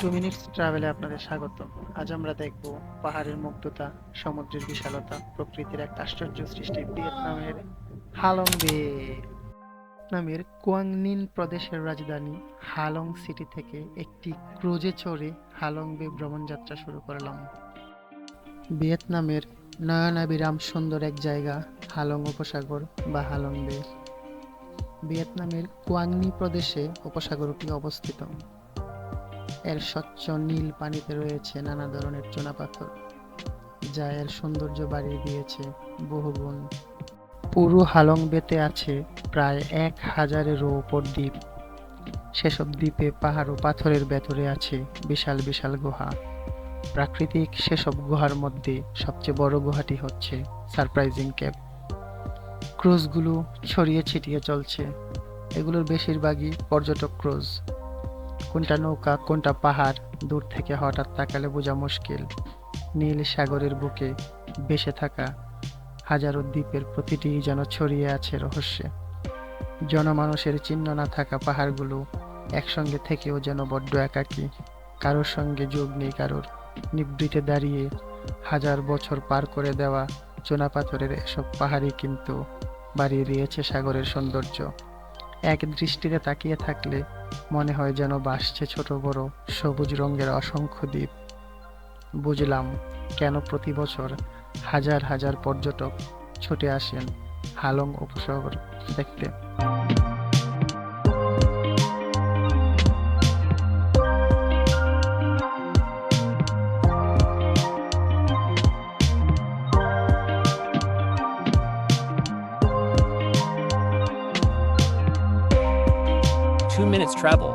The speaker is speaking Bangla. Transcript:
2 মিনিটস ট্রাভেলে আপনাদের স্বাগত। আজ আমরা দেখব পাহাড়ের মুগ্ধতা, সমুদ্রের বিশালতা, প্রকৃতির এক আশ্চর্য সৃষ্টি ভিয়েতনামের হালং বে। ভিয়েতনামের কুয়াং নিন প্রদেশের রাজধানী হালং সিটি থেকে একটি ক্রুজে চড়ে হালং বে ভ্রমণ যাত্রা শুরু করলাম। ভিয়েতনামের নয়নাভিরাম সুন্দর এক জায়গা হালং উপসাগর বা হালং বে। ভিয়েতনামের কুয়াং নি প্রদেশে উপসাগরটি অবস্থিত। এর স্বচ্ছ নীল পানিতে রয়েছে নানা ধরনের চুনাপাথর, যা এর সৌন্দর্য বাড়িয়ে দিয়েছে বহুগুণ। পুরো হালং বেতে আছে প্রায় 1000-এরও উপর দ্বীপ। সেসব দ্বীপে পাহাড় ও পাথরের ভেতরে আছে বিশাল বিশাল গুহা। প্রাকৃতিক সেসব গুহার মধ্যে সবচেয়ে বড় গুহাটি হচ্ছে সারপ্রাইজিং কেভ। ক্রুজগুলো ছড়িয়ে ছিটিয়ে চলছে। এগুলোর বেশিরভাগই পর্যটক ক্রুজ। কোনটা নৌকা কোনটা পাহাড় দূর থেকে হঠাৎ তাকালে বোঝা মুশকিল। নীল সাগরের বুকে ভেসে থাকা হাজারো দ্বীপের প্রতিটি যেন ছড়িয়ে আছে রহস্যে। জনমানুষের চিহ্ন না থাকা পাহাড়গুলো একসঙ্গে থেকেও যেন বড্ড একাকী। কারোর সঙ্গে যোগ নেই কারোর। নিভৃতে দাঁড়িয়ে হাজার বছর পার করে দেওয়া চুনাপাথরের এসব পাহাড়ই কিন্তু বাড়িয়ে দিয়েছে সাগরের সৌন্দর্য। এক দৃষ্টিতে তাকিয়ে থাকলে মনে হয় যেন ভাসছে ছোট বড় সবুজ রঙের অসংখ্য দ্বীপ। বুঝলাম কেন প্রতি বছর হাজার হাজার পর্যটক ছুটে আসেন হালং উপসাগর দেখতে। 2 minutes travel.